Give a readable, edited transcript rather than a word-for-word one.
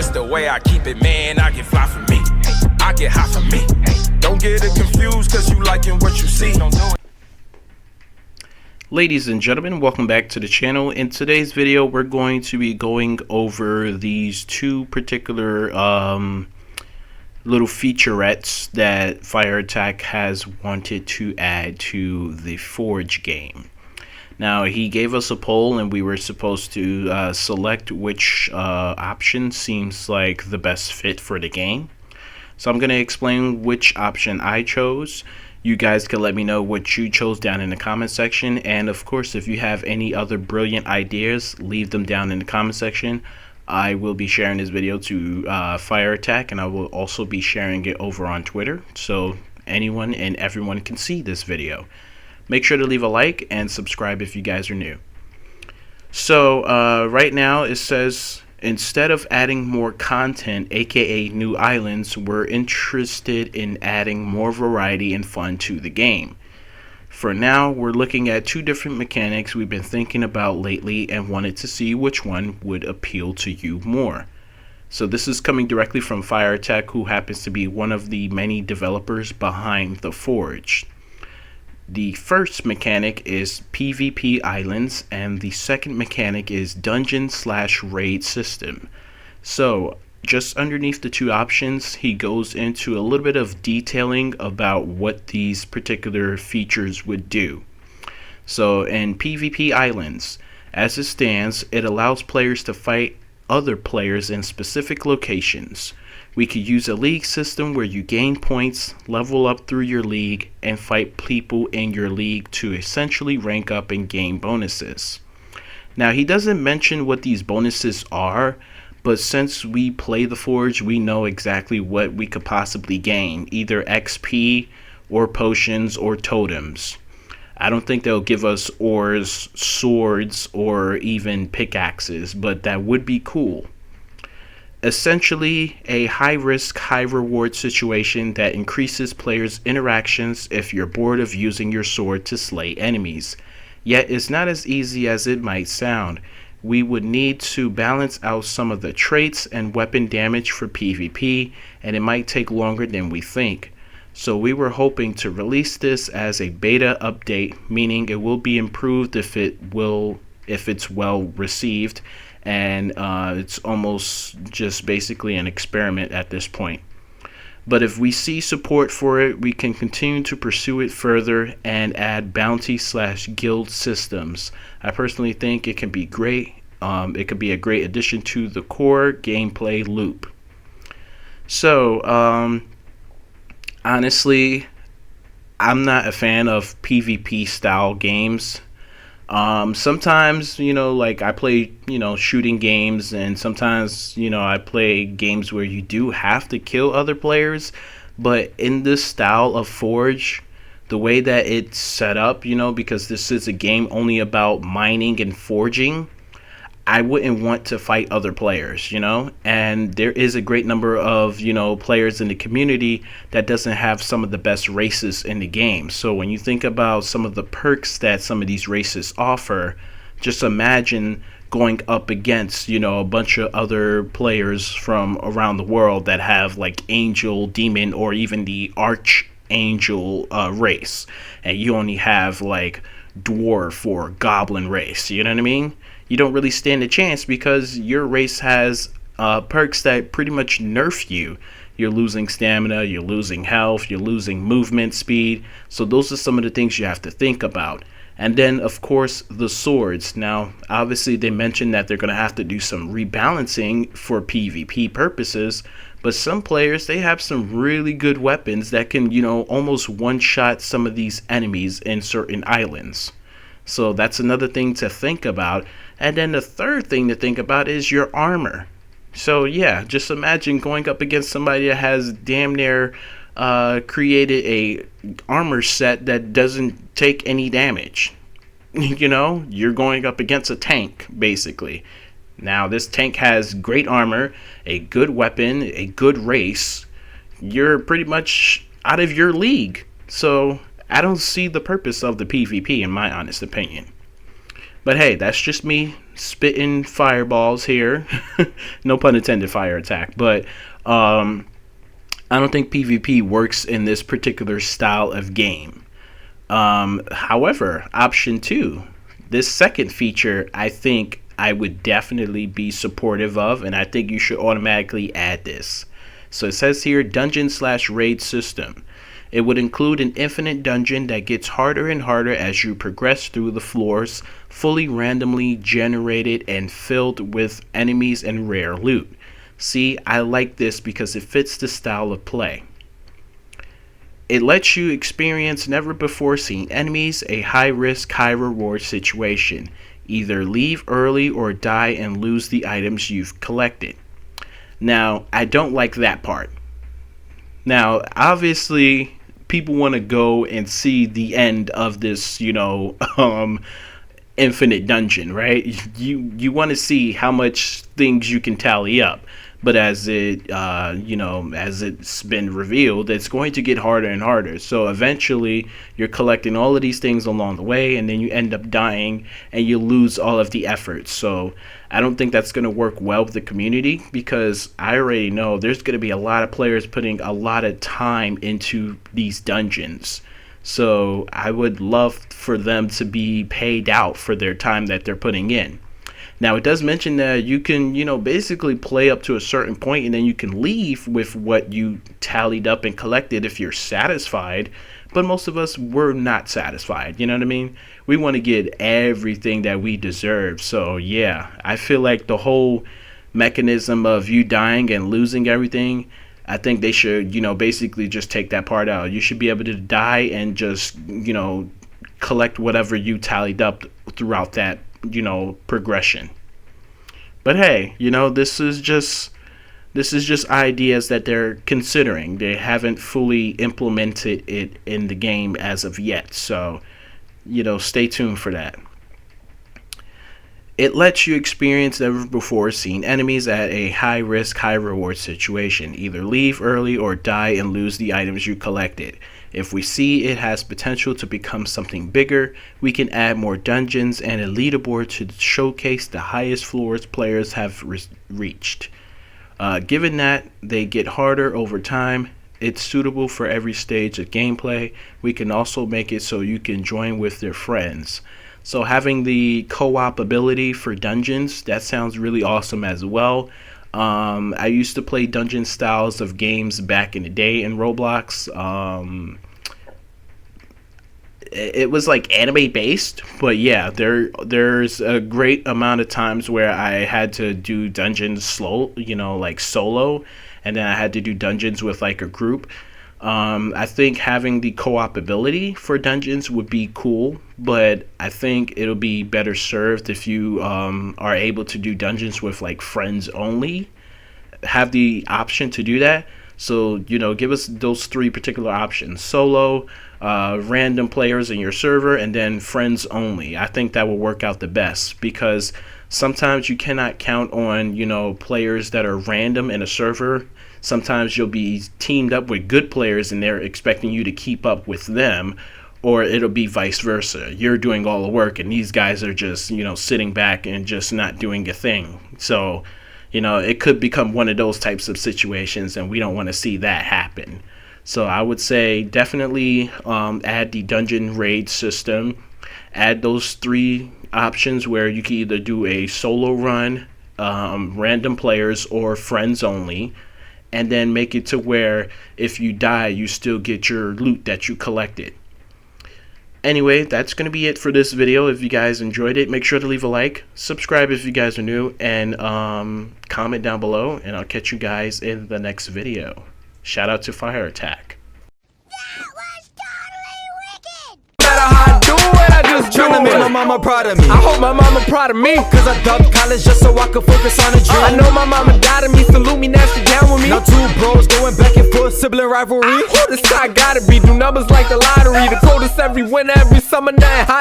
That's the way I keep it, man. I get fly for me. I get high for me. Don't get it confused, cause you liking what you see. Don't do it. Ladies and gentlemen, welcome back to the channel. In today's video, we're going to be going over these two particular little featurettes that Fire Attack has wanted to add to the Forge game. Now, he gave us a poll and we were supposed to select which option seems like the best fit for the game. So I'm going to explain which option I chose. You guys can let me know what you chose down in the comment section, and of course if you have any other brilliant ideas, leave them down in the comment section. I will be sharing this video to Fire Attack, and I will also be sharing it over on Twitter so anyone and everyone can see this video. Make sure to leave a like and subscribe if you guys are new. So right now it says, instead of adding more content, aka new islands, we're interested in adding more variety and fun to the game. For now, we're looking at two different mechanics we've been thinking about lately and wanted to see which one would appeal to you more. So this is coming directly from Fire Attack, who happens to be one of the many developers behind the Forge. The first mechanic is PvP islands, and the second mechanic is dungeon/raid system. So just underneath the two options, he goes into a little bit of detailing about what these particular features would do. So in PvP islands, as it stands, it allows players to fight other players in specific locations. We could use a league system where you gain points, level up through your league, and fight people in your league to essentially rank up and gain bonuses. Now, he doesn't mention what these bonuses are, but since we play the Forge, we know exactly what we could possibly gain, either XP or potions or totems. I don't think they'll give us ores, swords, or even pickaxes, but that would be cool. Essentially, a high-risk, high-reward situation that increases players' interactions if you're bored of using your sword to slay enemies. Yet it's not as easy as it might sound. We would need to balance out some of the traits and weapon damage for PvP, and it might take longer than we think. So we were hoping to release this as a beta update, meaning it will be improved if it's well received, and it's almost just basically an experiment at this point. But if we see support for it, we can continue to pursue it further and add bounty/guild systems. I personally think it can be great. It could be a great addition to the core gameplay loop. So honestly, I'm not a fan of PvP style games. Sometimes, like I play, shooting games, and sometimes, I play games where you do have to kill other players. But in this style of Forge, the way that it's set up, because this is a game only about mining and forging, I wouldn't want to fight other players, and there is a great number of, players in the community that doesn't have some of the best races in the game. So when you think about some of the perks that some of these races offer, just imagine going up against, a bunch of other players from around the world that have like angel, demon, or even the archangel race, and you only have like dwarf or goblin race, you know what I mean? You don't really stand a chance because your race has perks that pretty much nerf you. You're losing stamina, you're losing health, you're losing movement speed. So those are some of the things you have to think about. And then, of course, the swords. Now, obviously, they mentioned that they're going to have to do some rebalancing for PvP purposes. But some players, they have some really good weapons that can, almost one-shot some of these enemies in certain islands. So that's another thing to think about. And then the third thing to think about is your armor. So yeah, just imagine going up against somebody that has damn near created a armor set that doesn't take any damage. You're going up against a tank, basically. Now, this tank has great armor, a good weapon, a good race. You're pretty much out of your league. So I don't see the purpose of the PvP, in my honest opinion. But hey, that's just me spitting fireballs here. No pun intended, fire attack. But I don't think PvP works in this particular style of game. However, option 2, this second feature, I think I would definitely be supportive of, and I think you should automatically add this. So it says here, dungeon/raid system. It would include an infinite dungeon that gets harder and harder as you progress through the floors, fully randomly generated and filled with enemies and rare loot. See, I like this because it fits the style of play. It lets you experience never before seen enemies, a high risk, high reward situation. Either leave early or die and lose the items you've collected. Now, I don't like that part. Now, obviously, people want to go and see the end of this, infinite dungeon, right? You want to see how much things you can tally up. But as as it's been revealed, it's going to get harder and harder. So eventually, you're collecting all of these things along the way, and then you end up dying, and you lose all of the effort. So I don't think that's going to work well with the community, because I already know there's going to be a lot of players putting a lot of time into these dungeons. So I would love for them to be paid out for their time that they're putting in. Now, it does mention that you can, basically play up to a certain point, and then you can leave with what you tallied up and collected if you're satisfied. But most of us were not satisfied. You know what I mean? We want to get everything that we deserve. So, yeah, I feel like the whole mechanism of you dying and losing everything, I think they should, basically just take that part out. You should be able to die and just, collect whatever you tallied up throughout that progression. But hey, this is just ideas that they're considering. They haven't fully implemented it in the game as of yet, so stay tuned for that. It lets you experience never before seen enemies at a high risk, high reward situation. Either leave early or die and lose the items you collected. If we see it has potential to become something bigger, we can add more dungeons and a leaderboard to showcase the highest floors players have reached. Given that they get harder over time, it's suitable for every stage of gameplay. We can also make it so you can join with their friends. So having the co-op ability for dungeons, that sounds really awesome as well. I used to play dungeon styles of games back in the day in Roblox. It was like anime based, but yeah, there's a great amount of times where I had to do dungeons solo, and then I had to do dungeons with like a group. I think having the co-op ability for dungeons would be cool, but I think it'll be better served if you are able to do dungeons with like friends only. Have the option to do that. So, give us those 3 particular options: solo, random players in your server, and then friends only. I think that will work out the best, because sometimes you cannot count on, players that are random in a server. Sometimes you'll be teamed up with good players and they're expecting you to keep up with them, or it'll be vice versa. You're doing all the work and these guys are just, sitting back and just not doing a thing. So, it could become one of those types of situations, and we don't want to see that happen. So I would say definitely add the dungeon raid system. Add those 3 options where you can either do a solo run, random players, or friends only. And then make it to where if you die, you still get your loot that you collected. Anyway, that's going to be it for this video. If you guys enjoyed it, make sure to leave a like, subscribe if you guys are new, and comment down below, and I'll catch you guys in the next video. Shout out to Fire Attack. Tryna make my mama proud of me. I hope my mama proud of me, cause I dropped college just so I could focus on a dream. I know my mama died of me, salute me, now she down with me. Now 2 bros going back and forth, sibling rivalry. Who this guy gotta be? Do numbers like the lottery. The coldest every winter, every summer, nothing hot.